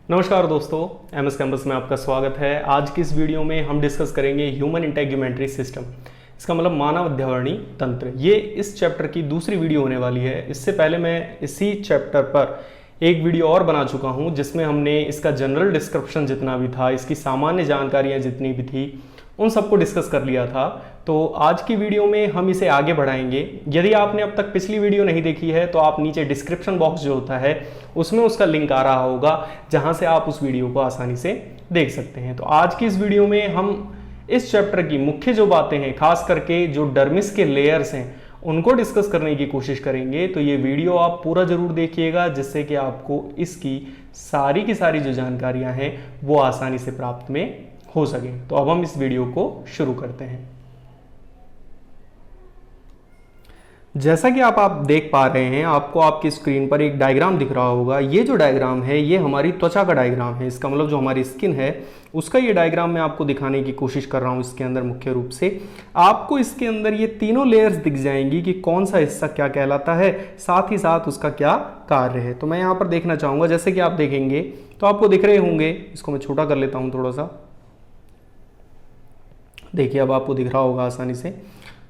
नमस्कार दोस्तों, MS campus में आपका स्वागत है। आज की इस वीडियो में हम डिस्कस करेंगे ह्यूमन इंटेग्यूमेंट्री सिस्टम। इसका मतलब मानव अध्यावरणी तंत्र। ये इस चैप्टर की दूसरी वीडियो होने वाली है। इससे पहले मैं इसी चैप्टर पर एक वीडियो और बना चुका हूँ जिसमें हमने इसका जनरल डिस्क्रिप्शन जितना भी था, इसकी सामान्य जानकारियाँ जितनी भी थी, उन सबको डिस्कस कर लिया था। तो आज की वीडियो में हम इसे आगे बढ़ाएंगे। यदि आपने अब तक पिछली वीडियो नहीं देखी है तो आप नीचे डिस्क्रिप्शन बॉक्स जो होता है उसमें उसका लिंक आ रहा होगा, जहां से आप उस वीडियो को आसानी से देख सकते हैं। तो आज की इस वीडियो में हम इस चैप्टर की मुख्य जो बातें हैं, खास करके जो डर्मिस के लेयर्स हैं, उनको डिस्कस करने की कोशिश करेंगे। तो ये वीडियो आप पूरा जरूर देखिएगा, जिससे कि आपको इसकी सारी की सारी जो जानकारियां हैं वो आसानी से प्राप्त में हो सके। तो अब हम इस वीडियो को शुरू करते हैं। जैसा कि आप देख पा रहे हैं, आपको आपकी स्क्रीन पर एक डायग्राम दिख रहा होगा। ये जो डायग्राम है ये हमारी त्वचा का डायग्राम है। इसका मतलब जो हमारी स्किन है उसका ये डायग्राम मैं आपको दिखाने की कोशिश कर रहा हूँ। इसके अंदर मुख्य रूप से आपको इसके अंदर ये तीनों लेयर्स दिख जाएंगी कि कौन सा हिस्सा क्या कहलाता है, साथ ही साथ उसका क्या कार्य है। तो मैं यहाँ पर देखना चाहूँगा, जैसे कि आप देखेंगे तो आपको दिख रहे होंगे। इसको मैं छोटा कर लेता हूँ थोड़ा सा। देखिए अब आपको दिख रहा होगा आसानी से।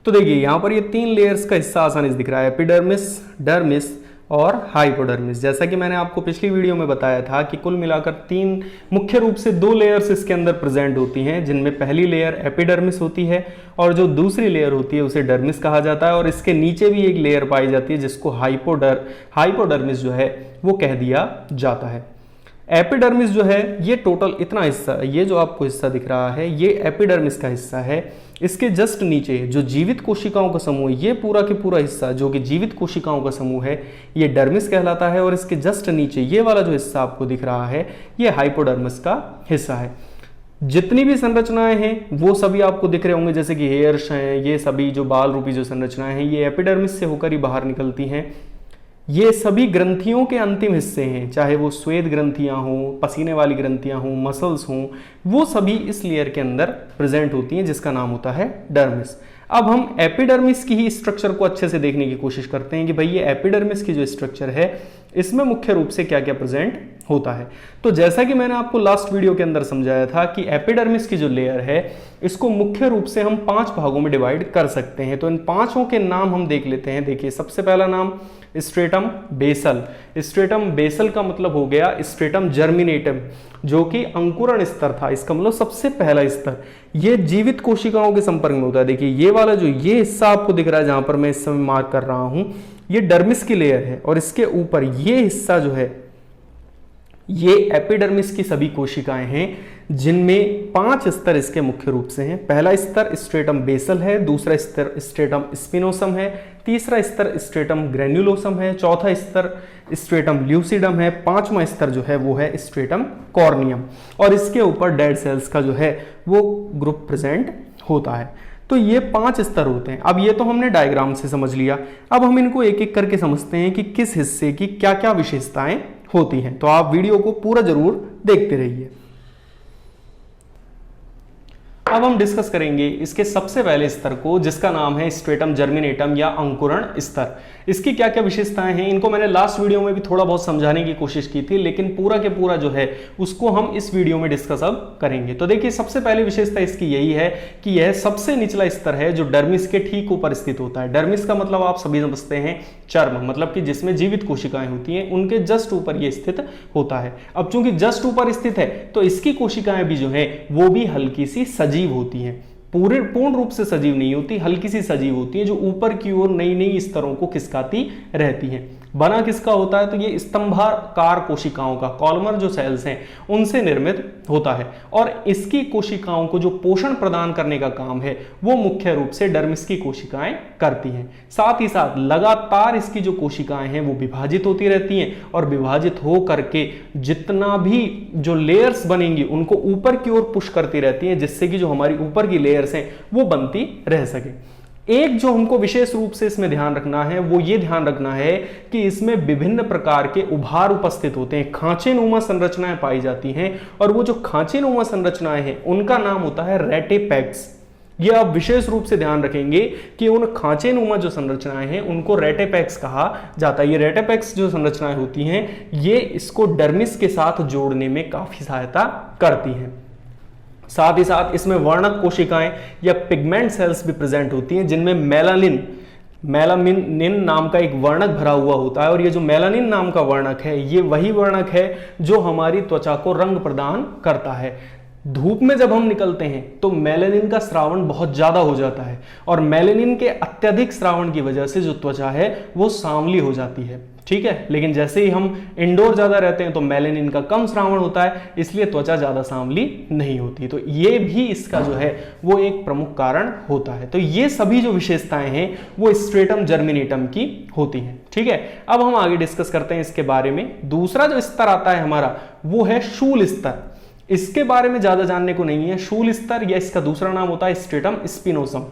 तो देखिए यहाँ पर ये तीन लेयर्स का हिस्सा आसानी से दिख रहा है, एपिडर्मिस, डर्मिस और हाइपोडर्मिस। जैसा कि मैंने आपको पिछली वीडियो में बताया था कि कुल मिलाकर तीन, मुख्य रूप से दो लेयर्स इसके अंदर प्रेजेंट होती हैं, जिनमें पहली लेयर एपिडर्मिस होती है और जो दूसरी लेयर होती है उसे डर्मिस कहा जाता है। और इसके नीचे भी एक लेयर पाई जाती है जिसको हाइपोडर्मिस जो है वो कह दिया जाता है। एपिडर्मिस जो है ये टोटल इतना हिस्सा, ये जो आपको हिस्सा दिख रहा है ये एपिडर्मिस का हिस्सा है। इसके जस्ट नीचे जो जीवित कोशिकाओं का समूह है, ये पूरा के पूरा हिस्सा जो कि जीवित कोशिकाओं का समूह है, ये डर्मिस कहलाता है। और इसके जस्ट नीचे ये वाला जो हिस्सा आपको दिख रहा है ये हाइपोडर्मिस का हिस्सा है। जितनी भी संरचनाएं हैं वो सभी आपको दिख रहे होंगे, जैसे कि हेयर्स हैं, ये सभी जो बाल रूपी जो संरचनाएं हैं ये एपिडर्मिस से होकर ही बाहर निकलती हैं। ये सभी ग्रंथियों के अंतिम हिस्से हैं, चाहे वो श्वेत ग्रंथियां हों, पसीने वाली ग्रंथियां हों, मसल्स हों, वो सभी इस लेयर के अंदर प्रेजेंट होती हैं, जिसका नाम होता है डर्मिस। अब हम एपिडर्मिस की ही स्ट्रक्चर को अच्छे से देखने की कोशिश करते हैं कि भाई ये एपिडर्मिस की जो स्ट्रक्चर है इसमें मुख्य रूप से क्या क्या प्रेजेंट होता है। तो जैसा कि मैंने आपको लास्ट वीडियो के अंदर समझाया था कि एपिडर्मिस की जो लेयर है इसको मुख्य रूप से हम 5 भागों में डिवाइड कर सकते हैं। तो इन पांचों के नाम हम देख लेते हैं। देखिए सबसे पहला नाम स्ट्रेटम बेसल। स्ट्रेटम बेसल का मतलब हो गया स्ट्रेटम जर्मिनेटम, जो कि अंकुरण स्तर था। इसका मतलब सबसे पहला स्तर ये जीवित कोशिकाओं के संपर्क में होता है। देखिए ये वाला जो ये हिस्सा आपको दिख रहा है, जहां पर मैं इस समय मार्क कर रहा हूं, ये डर्मिस की लेयर है। और इसके ऊपर ये हिस्सा जो है ये एपिडर्मिस की सभी कोशिकाएं हैं, जिनमें 5 स्तर इसके मुख्य रूप से हैं। पहला स्तर स्ट्रेटम बेसल है, दूसरा स्तर स्ट्रेटम स्पिनोसम है, तीसरा स्तर स्ट्रेटम ग्रेन्युलोसम है, चौथा स्तर स्ट्रेटम ल्यूसिडम है, पांचवा स्तर जो है वो है स्ट्रेटम कॉर्नियम। और इसके ऊपर डेड सेल्स का जो है वो ग्रुप प्रेजेंट होता है। तो ये 5 स्तर होते हैं। अब ये तो हमने डायग्राम से समझ लिया। अब हम इनको एक एक करके समझते हैं कि किस हिस्से की क्या क्या विशेषताएं होती हैं। तो आप वीडियो को पूरा जरूर देखते रहिए। अब हम डिस्कस करेंगे इसके सबसे पहले स्तर को, जिसका नाम है स्ट्रेटम जर्मिनेटम या अंकुरण स्तर। इसकी क्या क्या विशेषताएं हैं इनको मैंने लास्ट वीडियो में भी थोड़ा बहुत समझाने की कोशिश की थी, लेकिन पूरा के पूरा जो है उसको हम इस वीडियो में डिस्कस अब करेंगे। तो देखिए सबसे पहली विशेषता इसकी यही है कि यह सबसे निचला स्तर है जो डर्मिस के ठीक ऊपर स्थित होता है। डर्मिस का मतलब आप सभी समझते हैं चर्म, मतलब कि जिसमें जीवित कोशिकाएं होती हैं, उनके जस्ट ऊपर यह स्थित होता है। अब चूंकि जस्ट ऊपर स्थित है तो इसकी कोशिकाएं भी जो है वो भी हल्की सी सजीव होती हैं। पूर्ण रूप से सजीव नहीं होती, हल्की सी सजीव होती है, जो ऊपर की ओर नई नई स्तरों को खिसकाती रहती हैं। बना किसका होता है तो ये स्तंभाकार कोशिकाओं का, कॉलमर जो सेल्स हैं उनसे निर्मित होता है। और इसकी कोशिकाओं को जो पोषण प्रदान करने का काम है वो मुख्य रूप से डर्मिस की कोशिकाएं करती हैं। साथ ही साथ लगातार इसकी जो कोशिकाएं हैं वो विभाजित होती रहती हैं, और विभाजित हो करके जितना भी जो लेयर्स बनेंगी उनको ऊपर की ओर पुश करती रहती हैं, जिससे कि जो हमारी ऊपर की लेयर्स हैं वो बनती रह सके। एक जो हमको विशेष रूप से इसमें ध्यान रखना है वो ये ध्यान रखना है कि इसमें विभिन्न प्रकार के उभार उपस्थित होते हैं, खांचेनुमा संरचनाएं पाई जाती हैं। और वो जो खांचेनुमा संरचनाएं हैं उनका नाम होता है रेटिपेक्स। ये आप विशेष रूप से ध्यान रखेंगे कि उन खांचे नुमा जो संरचनाएं हैं उनको रेटेपेक्स कहा जाता है। ये रेटेपेक्स जो संरचनाएं होती हैं ये इसको डर्मिस के साथ जोड़ने में काफी सहायता करती हैं। साथ ही साथ इसमें वर्णक कोशिकाएं या पिगमेंट सेल्स भी प्रेजेंट होती हैं जिनमें मेलानिन नाम का एक वर्णक भरा हुआ होता है। और ये जो मेलानिन नाम का वर्णक है ये वही वर्णक है जो हमारी त्वचा को रंग प्रदान करता है। धूप में जब हम निकलते हैं तो मेलानिन का स्रावण बहुत ज्यादा हो जाता है और मेलानिन के अत्यधिक स्रावण की वजह से जो त्वचा है वो सांवली हो जाती है, ठीक है। लेकिन जैसे ही हम इंडोर ज्यादा रहते हैं तो मेलानिन का कम स्रावण होता है, इसलिए त्वचा ज्यादा सांवली नहीं होती। तो ये भी इसका जो है वो एक प्रमुख कारण होता है। तो ये सभी जो विशेषताएं हैं वो स्ट्रेटम जर्मिनेटम की होती हैं, ठीक है। अब हम आगे डिस्कस करते हैं इसके बारे में। दूसरा जो स्तर आता है हमारा वो है शूल स्तर। इसके बारे में ज्यादा जानने को नहीं है। शूल स्तर या इसका दूसरा नाम होता है स्ट्रेटम स्पिनोसम।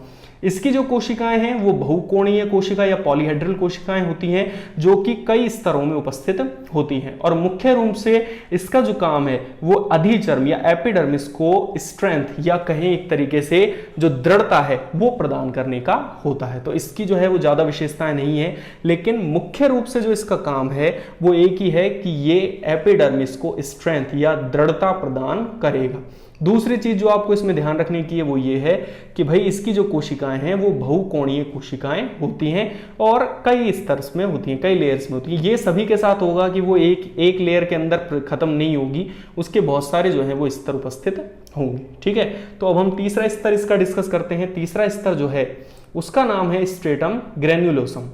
इसकी जो कोशिकाएं हैं वो बहुकोणीय कोशिका या पॉलीहेड्रल कोशिकाएं होती हैं जो कि कई स्तरों में उपस्थित होती हैं और मुख्य रूप से इसका जो काम है वो अधिचर्म या एपिडर्मिस को स्ट्रेंथ या कहें एक तरीके से जो दृढ़ता है वो प्रदान करने का होता है। तो इसकी जो है वो ज्यादा विशेषताएं नहीं है, लेकिन मुख्य रूप से जो इसका काम है वो एक ही है कि ये एपिडर्मिस को स्ट्रेंथ या दृढ़ता प्रदान करेगा। दूसरी चीज जो आपको इसमें ध्यान रखने की है वो ये है कि भाई इसकी जो कोशिकाएं हैं वो बहुकोणीय कोशिकाएं होती हैं और कई स्तर्स में होती हैं, कई लेयर्स में होती हैं। ये सभी के साथ होगा कि वो एक लेयर के अंदर खत्म नहीं होगी, उसके बहुत सारे जो है वो स्तर उपस्थित होंगे, ठीक है। तो अब हम तीसरा स्तर इसका डिस्कस करते हैं। तीसरा स्तर जो है उसका नाम है स्ट्रेटम ग्रेन्युलोसम।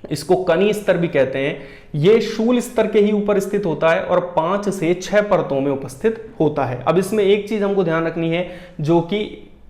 इसको कनी स्तर भी कहते हैं। ये शूल स्तर के ही ऊपर स्थित होता है और 5 से 6 परतों में उपस्थित होता है। अब इसमें एक चीज हमको ध्यान रखनी है जो कि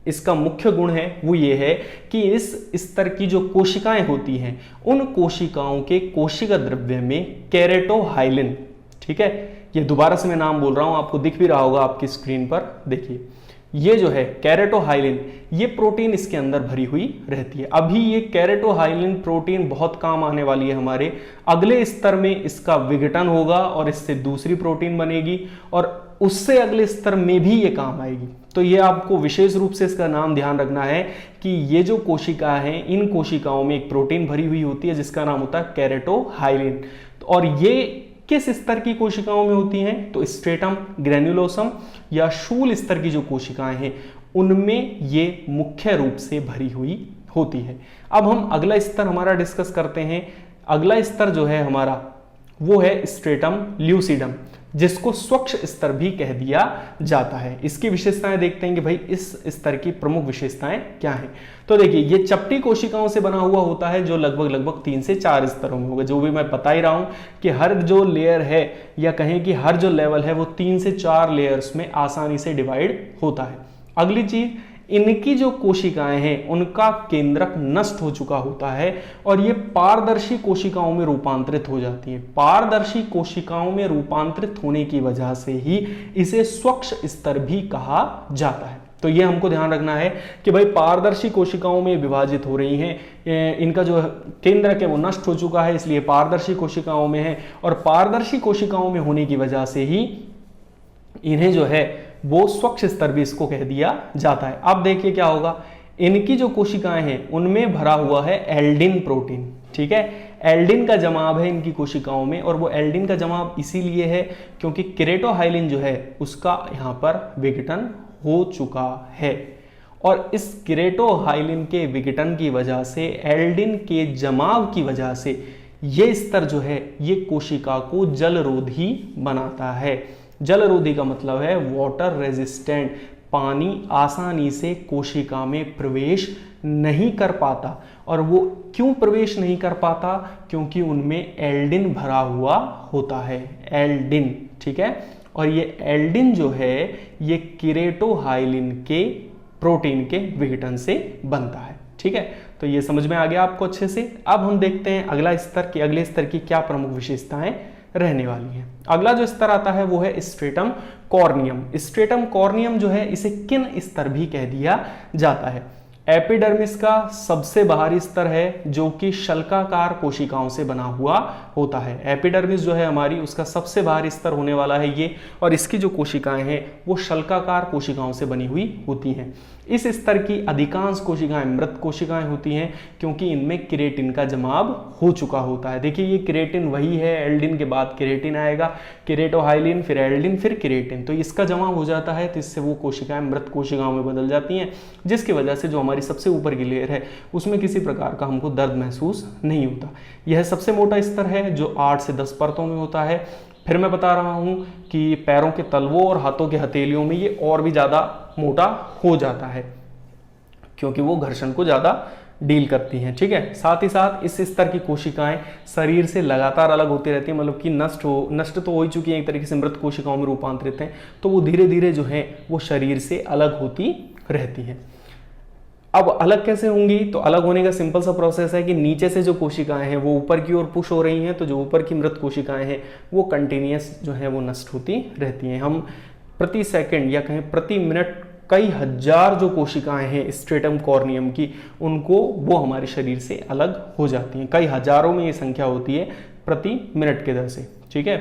इसका मुख्य गुण है वो ये है कि इस स्तर की जो कोशिकाएं होती हैं उन कोशिकाओं के कोशिका द्रव्य में केरेटोहाइलिन, ठीक है, ये दोबारा से मैं नाम बोल रहा हूं, आपको दिख भी रहा होगा आपकी स्क्रीन पर, देखिए ये जो है केरेटोहाइलिन, ये प्रोटीन इसके अंदर भरी हुई रहती है। अभी ये केरेटोहाइलिन प्रोटीन बहुत काम आने वाली है हमारे। अगले स्तर में इसका विघटन होगा और इससे दूसरी प्रोटीन बनेगी और उससे अगले स्तर में भी ये काम आएगी। तो ये आपको विशेष रूप से इसका नाम ध्यान रखना है कि ये जो कोशिका है इन कोशिकाओं में एक प्रोटीन भरी हुई होती है जिसका नाम होता है केरेटोहाइलिन। और ये किस स्तर की कोशिकाओं में होती हैं? तो स्ट्रेटम ग्रेन्युलोसम या शूल स्तर की जो कोशिकाएं हैं उनमें ये मुख्य रूप से भरी हुई होती है। अब हम अगला स्तर हमारा डिस्कस करते हैं। अगला स्तर जो है हमारा वो है स्ट्रेटम ल्यूसिडम, जिसको स्वच्छ स्तर भी कह दिया जाता है। इसकी विशेषताएं देखते हैं कि भाई इस स्तर की प्रमुख विशेषताएं क्या हैं। तो देखिए ये चपटी कोशिकाओं से बना हुआ होता है जो लगभग 3 से 4 स्तरों में होगा। जो भी मैं बता ही रहा हूं कि हर जो लेयर है या कहें कि हर जो लेवल है वो 3 से 4 लेयर्स में आसानी से डिवाइड होता है। अगली चीज, इनकी जो कोशिकाएं हैं उनका केंद्रक नष्ट हो चुका होता है और ये पारदर्शी कोशिकाओं में रूपांतरित हो जाती हैं। पारदर्शी कोशिकाओं में रूपांतरित होने की वजह से ही इसे स्वच्छ स्तर भी कहा जाता है। तो ये हमको ध्यान रखना है कि भाई पारदर्शी कोशिकाओं में विभाजित हो रही हैं, इनका जो केंद्रक है वो नष्ट हो चुका है इसलिए पारदर्शी कोशिकाओं में है और पारदर्शी कोशिकाओं में होने की वजह से ही इन्हें जो है वो स्वच्छ स्तर भी इसको कह दिया जाता है। अब देखिए क्या होगा, इनकी जो कोशिकाएं हैं उनमें भरा हुआ है एल्डिन प्रोटीन, ठीक है। एल्डिन का जमाव है इनकी कोशिकाओं में और वो एल्डिन का जमाव इसीलिए है क्योंकि केरेटोहाइलिन जो है उसका यहाँ पर विघटन हो चुका है और इस केरेटोहाइलिन के विघटन की वजह से, एल्डिन के जमाव की वजह से ये स्तर जो है ये कोशिका को जलरोधी बनाता है। जलरोधी का मतलब है वाटर रेजिस्टेंट, पानी आसानी से कोशिका में प्रवेश नहीं कर पाता। और वो क्यों प्रवेश नहीं कर पाता? क्योंकि उनमें एल्डिन भरा हुआ होता है, एल्डिन, ठीक है। और ये एल्डिन जो है ये केरेटोहाइलिन के प्रोटीन के विघटन से बनता है, ठीक है। तो ये समझ में आ गया आपको अच्छे से। अब हम देखते हैं अगला स्तर की, अगले स्तर की क्या प्रमुख विशेषताएं रहने वाली हैं। अगला जो स्तर आता है वो है स्ट्रेटम कॉर्नियम। स्ट्रेटम कॉर्नियम जो है इसे किन स्तर भी कह दिया जाता है। एपिडर्मिस का सबसे बाहरी स्तर है जो कि शल्काकार कोशिकाओं से बना हुआ होता है। एपिडर्मिस जो है हमारी, उसका सबसे बाहरी स्तर होने वाला है ये, और इसकी जो कोशिकाएं हैं वो शल्काकार कोशिकाओं से बनी हुई होती हैं। इस स्तर की अधिकांश कोशिकाएं मृत कोशिकाएं होती हैं क्योंकि इनमें केरेटिन का जमाव हो चुका होता है। देखिए ये केरेटिन वही है, एल्डिन के बाद केरेटिन आएगा, केरेटोहाइलिन, फिर एल्डिन, फिर केरेटिन, तो इसका जमाव हो जाता है, तो इससे वो कोशिकाएं मृत कोशिकाओं में बदल जाती हैं, जिसकी वजह से जो हमारी सबसे ऊपर की लेयर है उसमें किसी प्रकार का हमको दर्द महसूस नहीं होता। यह सबसे मोटा स्तर है जो 8 से 10 परतों में होता है। फिर मैं बता रहा हूं कि पैरों के तलवों और हाथों के हथेलियों में ये और भी ज्यादा मोटा हो जाता है क्योंकि वो घर्षण को ज्यादा डील करती हैं, ठीक है। साथ ही साथ इस स्तर की कोशिकाएं शरीर से लगातार अलग होती रहती हैं, मतलब कि नष्ट तो हो ही चुकी है, एक तरीके से मृत कोशिकाओं में रूपांतरित हैं, तो वो धीरे धीरे जो है वो शरीर से अलग होती रहती हैं। अब अलग कैसे होंगी, तो अलग होने का सिंपल सा प्रोसेस है कि नीचे से जो कोशिकाएं हैं वो ऊपर की ओर पुश हो रही हैं, तो जो ऊपर की मृत कोशिकाएं हैं वो कंटिन्यूअस जो है वो नष्ट होती रहती हैं। हम प्रति सेकंड या कहें प्रति मिनट कई हजार जो कोशिकाएं हैं स्ट्रेटम कॉर्नियम की, उनको वो हमारे शरीर से अलग हो जाती हैं। कई हजारों में ये संख्या होती है प्रति मिनट के दर से, ठीक है।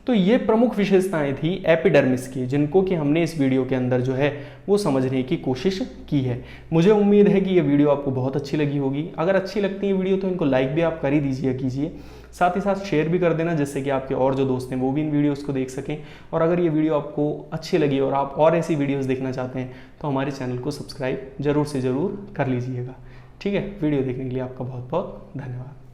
तो ये प्रमुख विशेषताएं थी एपिडर्मिस की, जिनको कि हमने इस वीडियो के अंदर जो है वो समझने की कोशिश की है। मुझे उम्मीद है कि ये वीडियो आपको बहुत अच्छी लगी होगी। अगर अच्छी लगती है वीडियो तो इनको लाइक भी आप कर ही कीजिए, साथ ही साथ शेयर भी कर देना, जिससे कि आपके और जो दोस्त हैं वो भी इन वीडियोस को देख सकें। और अगर ये वीडियो आपको अच्छी लगी और आप और ऐसी वीडियोस देखना चाहते हैं तो हमारे चैनल को सब्सक्राइब जरूर से ज़रूर कर लीजिएगा, ठीक है। वीडियो देखने के लिए आपका बहुत बहुत धन्यवाद।